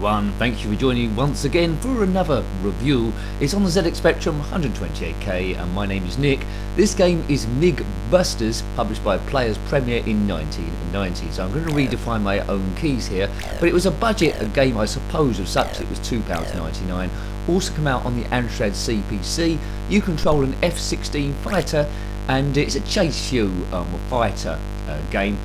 everyone, thank you for joining once again for another review. It's on the ZX Spectrum 128K and my name is Nick. This game is Mig Busters, published by Players Premier in 1990, so I'm going to redefine my own keys here, but it was a budget game I suppose of such that it was £2.99. Also come out on the Amstrad CPC. You control an F-16 fighter and it's a chase you fighter game.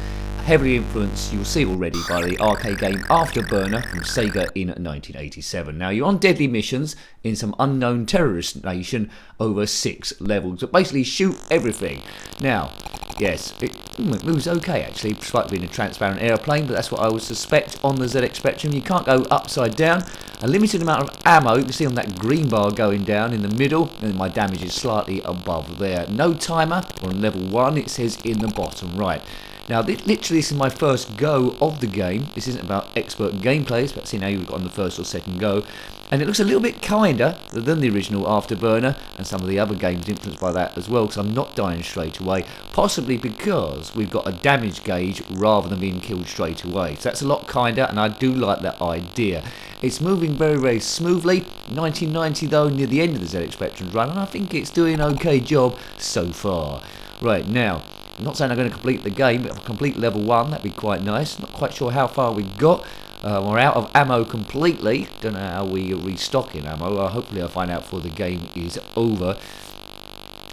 Heavily influenced, you'll see already, by the arcade game Afterburner from SEGA in 1987. Now, you're on deadly missions in some unknown terrorist nation over 6 levels, but basically shoot everything. Now, yes, it moves okay actually, despite being a transparent airplane, but that's what I would suspect on the ZX Spectrum. You can't go upside down. A limited amount of ammo, you can see on that green bar going down in the middle, and my damage is slightly above there. No timer on level 1, it says in the bottom right. Now, literally, this is my first go of the game. This isn't about expert gameplay, it's about seeing how you've got on the first or second go. And it looks a little bit kinder than the original Afterburner, and some of the other games influenced by that as well, because I'm not dying straight away. Possibly because we've got a damage gauge rather than being killed straight away. So that's a lot kinder, and I do like that idea. It's moving very, very smoothly. 1990 though, near the end of the ZX Spectrum's run, and I think it's doing an okay job so far. Right, now, I'm not saying I'm going to complete the game, but if I complete level 1, that'd be quite nice. Not quite sure how far we got. We're out of ammo completely. Don't know how we restock in ammo. Hopefully I'll find out before the game is over.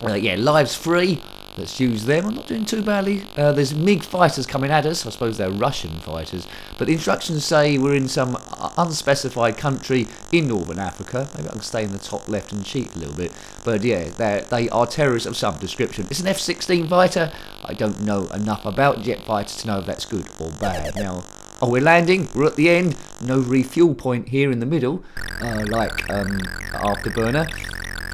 Yeah, lives free. Let's use them. I'm not doing too badly. There's MiG fighters coming at us. I suppose they're Russian fighters. But the instructions say we're in some unspecified country in Northern Africa. Maybe I can stay in the top left and cheat a little bit. But yeah, they are terrorists of some description. It's an F-16 fighter. I don't know enough about jet fighters to know if that's good or bad. Now, oh, we're landing. We're at the end. No refuel point here in the middle, like Afterburner.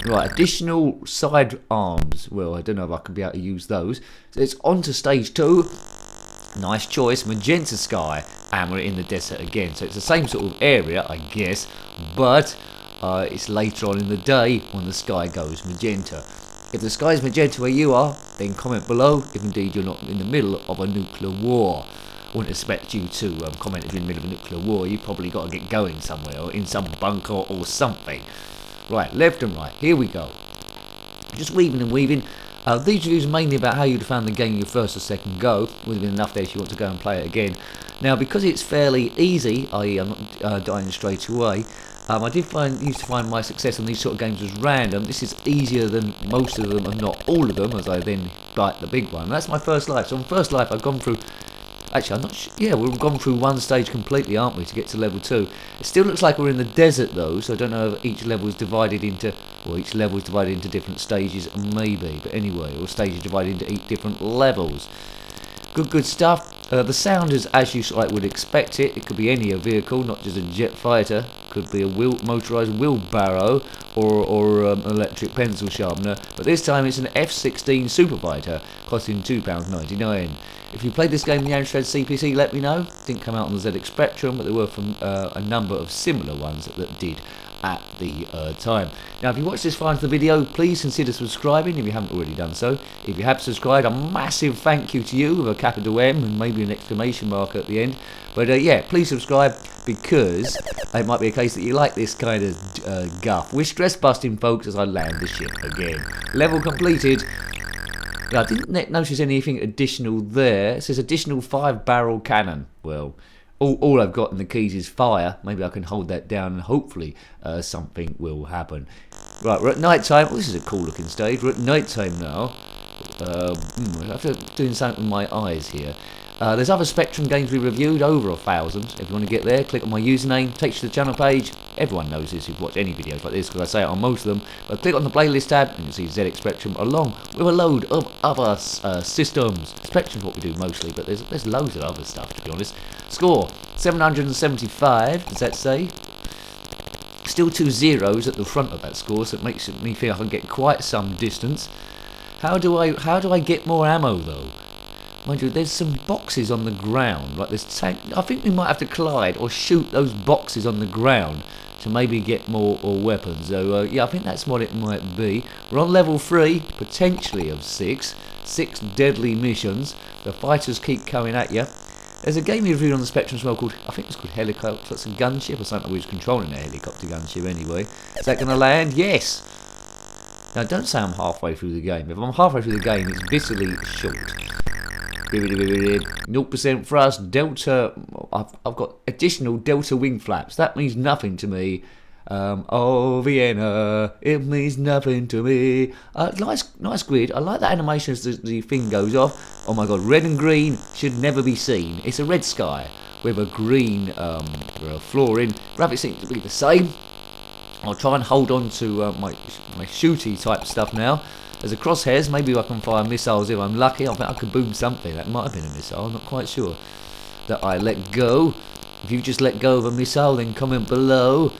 Right, additional side arms. Well, I don't know if I can be able to use those. So it's on to stage 2. Nice choice. Magenta sky. And we're in the desert again. So it's the same sort of area, I guess. But it's later on in the day when the sky goes magenta. If the sky is magenta where you are, then comment below if indeed you're not in the middle of a nuclear war. I wouldn't expect you to comment if you're in the middle of a nuclear war. You've probably got to get going somewhere, or in some bunker or something. Right, left and right, here we go. Just weaving and weaving. These reviews are mainly about how you'd found the game your first or second go. Would have been enough there if you want to go and play it again. Now, because it's fairly easy, i.e. I'm not dying straight away, I used to find my success on these sort of games was random. This is easier than most of them, and not all of them, as I then bite the big one. That's my first life. So on first life, I've gone through... Actually, I'm not sure. Yeah, we've gone through one stage completely, aren't we, to get to level 2. It still looks like we're in the desert, though, so I don't know if each level is divided into... Well, each level is divided into different stages, maybe. But anyway, or stages divided into 8 different levels. Good stuff. The sound is as you sort of would expect it. It could be any vehicle, not just a jet fighter. Could be a motorised wheelbarrow or an electric pencil sharpener. But this time it's an F-16 super fighter, costing £2.99. If you played this game in the Amstrad CPC, let me know. Didn't come out on the ZX Spectrum, but there were from a number of similar ones that did at the time. Now, if you watched this far into the video, please consider subscribing if you haven't already done so. If you have subscribed, a massive thank you to you with a capital M and maybe an exclamation mark at the end. But yeah, please subscribe, because it might be a case that you like this kind of guff. We're stress busting, folks, as I land the ship again. Level completed. I didn't notice anything additional there. It says additional 5-barrel cannon. Well, all I've got in the keys is fire. Maybe I can hold that down and hopefully something will happen. Right, we're at night time. Oh, this is a cool looking stage. We're at night time now. I have to do something with my eyes here. There's other Spectrum games we reviewed, over 1,000. If you want to get there, click on my username, takes you to the channel page. Everyone knows this who've watched any videos like this, because I say it on most of them. But click on the playlist tab and you'll see ZX Spectrum along with a load of other systems. Spectrum's what we do mostly, but there's loads of other stuff, to be honest. Score 775, does that say? Still 2 zeros at the front of that score, so it makes me feel I can get quite some distance. How do I get more ammo though? Mind you, there's some boxes on the ground, like this tank. I think we might have to collide or shoot those boxes on the ground to maybe get more weapons. So yeah, I think that's what it might be. We're on level 3, potentially of 6. 6 deadly missions. The fighters keep coming at you. There's a game we reviewed on the Spectrum as well called, I think it's called Helicopter, it's a gunship or something. We was controlling a helicopter gunship anyway. Is that going to land? Yes! Now don't say I'm halfway through the game. If I'm halfway through the game, it's viscerally short. 0% thrust, delta, I've got additional delta wing flaps. That means nothing to me. Oh Vienna, it means nothing to me. Nice grid. I like that animation as the thing goes off. Oh my god, red and green should never be seen. It's a red sky with a green flooring. Graphics seem to be the same. I'll try and hold on to my shooty type stuff now. There's a crosshairs, maybe I can fire missiles if I'm lucky. I think I could boom something. That might have been a missile, I'm not quite sure. That I let go. If you just let go of a missile, then comment below.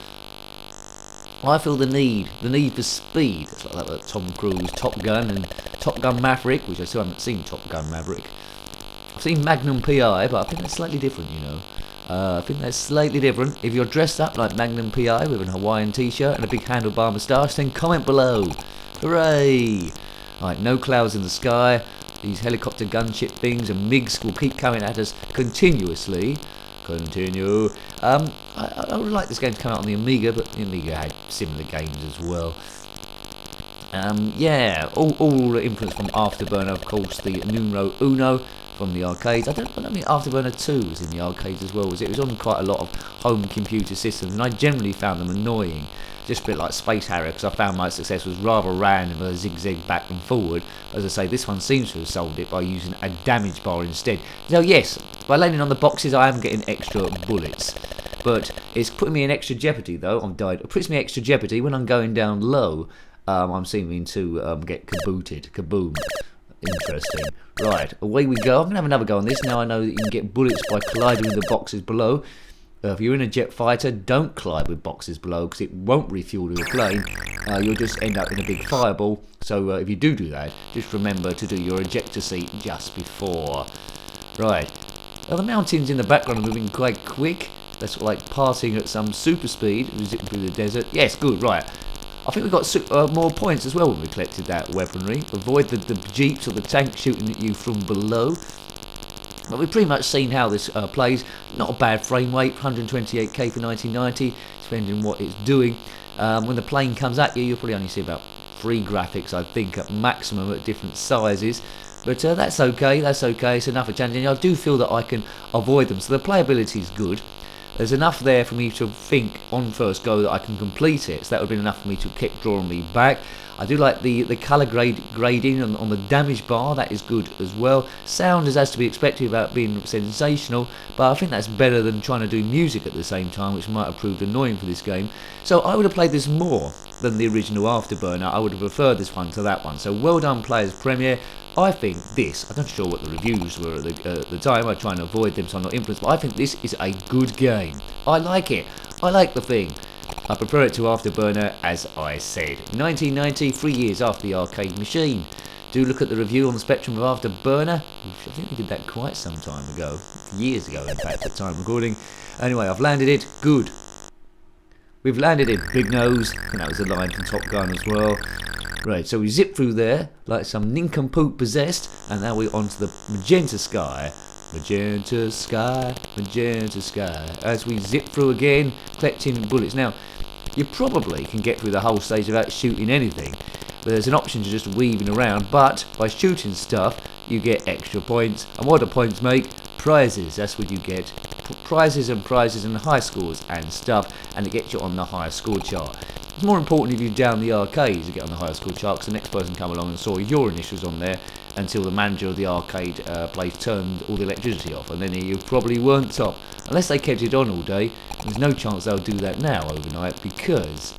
I feel the need for speed. It's like that Tom Cruise, Top Gun, and Top Gun Maverick, which I still haven't seen Top Gun Maverick. I've seen Magnum PI, but I think that's slightly different, you know. I think that's slightly different. If you're dressed up like Magnum PI with an Hawaiian t-shirt and a big handlebar moustache, then comment below. Hooray! Right, no clouds in the sky. These helicopter gunship things and MiGs will keep coming at us continuously. Continue. I would like this game to come out on the Amiga, but the Amiga had similar games as well. Yeah, all influence from Afterburner, of course, the numero uno from the arcades. I don't think Afterburner 2 was in the arcades as well, was it? It was on quite a lot of home computer systems, and I generally found them annoying. Just a bit like Space Harrier, because I found my success was rather random, a zigzag back and forward. As I say, this one seems to have solved it by using a damage bar instead. So yes, by landing on the boxes I am getting extra bullets. But it's putting me in extra jeopardy though. I've died. It puts me in extra jeopardy when I'm going down low. I'm seeming to get kabooted. Kaboom. Interesting. Right, away we go. I'm going to have another go on this. Now I know that you can get bullets by colliding with the boxes below. If you're in a jet fighter, don't collide with boxes below because it won't refuel your plane. You'll just end up in a big fireball. So if you do that, just remember to do your ejector seat just before. Right. Well, the mountains in the background are moving quite quick. That's like passing at some super speed. Zipping through the desert. Yes, good, right. I think we got more points as well when we collected that weaponry. Avoid the jeeps or the tanks shooting at you from below. But we've pretty much seen how this plays. Not a bad frame rate, 128k for 1990, depending on what it's doing. When the plane comes at you, you'll probably only see about 3 graphics, I think, at maximum at different sizes. But that's okay, it's enough of challenging. I do feel that I can avoid them, so the playability is good. There's enough there for me to think on first go that I can complete it, so that would have been enough for me to keep drawing me back. I do like the colour grading on the damage bar, that is good as well. Sound is as to be expected without being sensational, but I think that's better than trying to do music at the same time, which might have proved annoying for this game. So I would have played this more than the original Afterburner. I would have preferred this one to that one. So well done, Players Premiere. I think this, I'm not sure what the reviews were at the time, I try and avoid them so I'm not influenced, but I think this is a good game. I like it. I like the thing. I prefer it to Afterburner, as I said. 1990, 3 years after the arcade machine. Do look at the review on the Spectrum of Afterburner. I think we did that quite some time ago. Years ago, in fact, at the time recording. Anyway, I've landed it. Good. We've landed it, Big Nose. And that was a line from Top Gun as well. Right, so we zip through there like some nincompoop possessed. And now we're onto the magenta sky. Magenta sky, magenta sky. As we zip through again, collecting bullets. Now, you probably can get through the whole stage without shooting anything. There's an option to just weaving around, but by shooting stuff, you get extra points. And what do points make? Prizes, that's what you get. Prizes and high scores and stuff, and it gets you on the higher score chart. It's more important if you down the arcades to get on the higher score chart, because the next person come along and saw your initials on there until the manager of the arcade place turned all the electricity off, and then you probably weren't top. Unless they kept it on all day, there's no chance they'll do that now overnight, because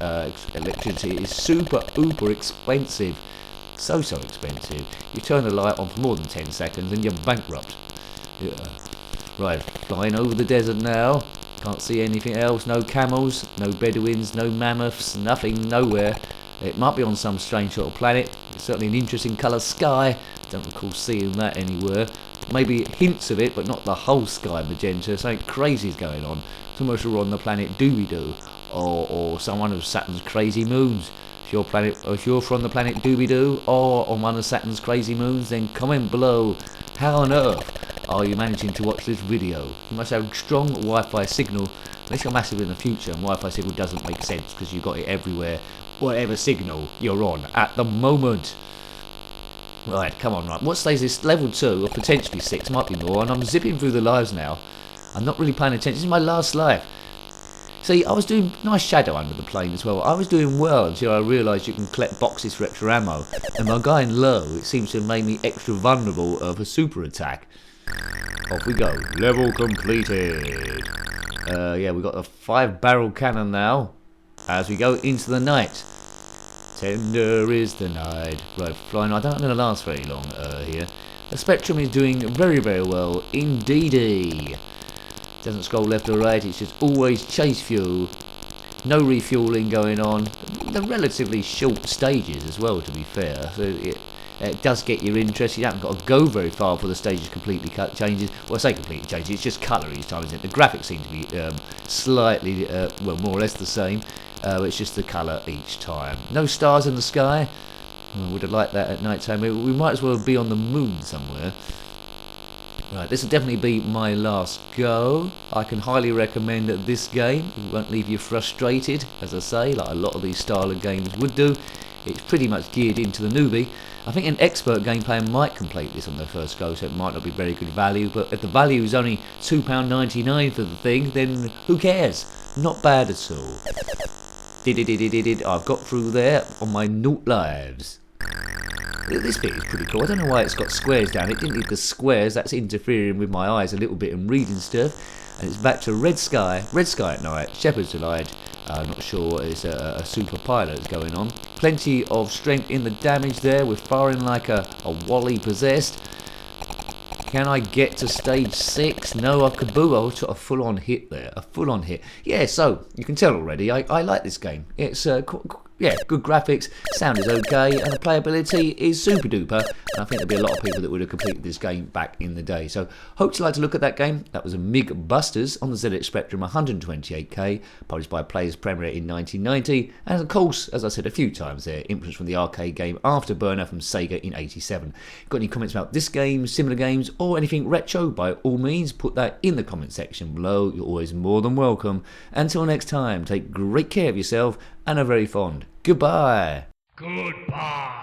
electricity is super uber expensive. So expensive. You turn the light on for more than 10 seconds and you're bankrupt. Yeah. Right, flying over the desert now. Can't see anything else. No camels, no Bedouins, no mammoths, nothing, nowhere. It might be on some strange little planet. It's certainly an interesting colour sky. Don't recall seeing that anywhere. Maybe hints of it, but not the whole sky magenta. Something crazy is going on. It's almost we're on the planet Doobie-Doo, or some one of Saturn's crazy moons. If you're from the planet Doobie-Doo, or on one of Saturn's crazy moons, then comment below. How on earth are you managing to watch this video? You must have strong Wi-Fi signal, unless you're massive in the future and Wi-Fi signal doesn't make sense because you've got it everywhere, whatever signal you're on at the moment. Right, come on, right. What stage is this? Level 2 or potentially 6, might be more, and I'm zipping through the lives now. I'm not really paying attention. This is my last life. See, I was doing nice shadow under the plane as well. I was doing well until I realised you can collect boxes for extra ammo. And by going low, it seems to have made me extra vulnerable of a super attack. Off we go. Level completed. Yeah, we've got a 5-barrel cannon now as we go into the night. Tender is the night. Right, flying. I don't think it'll last very long here. The Spectrum is doing very, very well indeedy. Doesn't scroll left or right, it's just always chase fuel. No refueling going on. They're relatively short stages as well, to be fair. So it does get your interest. You haven't got to go very far before the stages completely changes. Well, I say completely changes, it's just colour each time, isn't it? The graphics seem to be slightly, well, more or less the same. It's just the colour each time. No stars in the sky. I would have liked that at night time. We might as well be on the moon somewhere. Right, this will definitely be my last go. I can highly recommend this game. It won't leave you frustrated, as I say, like a lot of these style of games would do. It's pretty much geared into the newbie. I think an expert game player might complete this on their first go, so it might not be very good value, but if the value is only £2.99 for the thing, then who cares? Not bad at all. I've got through there on my 0 lives. This bit is pretty cool. I don't know why it's got squares down. It didn't need the squares. That's interfering with my eyes a little bit and reading stuff. And it's back to red sky at night, Shepherd's Delight. I'm not sure what is a super pilot that's going on. Plenty of strength in the damage there. We're firing like a Wally possessed. Can I get to stage 6? No, kaboo. I got a full-on hit there. A full-on hit. Yeah, so you can tell already. I like this game. It's yeah, good graphics, sound is okay, and the playability is super duper. And I think there'll be a lot of people that would have completed this game back in the day. So, hope you like to look at that game. That was a Mig Busters on the ZX Spectrum 128K, published by Players Premier in 1990. And of course, as I said a few times there, influence from the arcade game Afterburner from SEGA in 87. Got any comments about this game, similar games, or anything retro? By all means, put that in the comment section below. You're always more than welcome. Until next time, take great care of yourself and are very fond. Goodbye. Goodbye.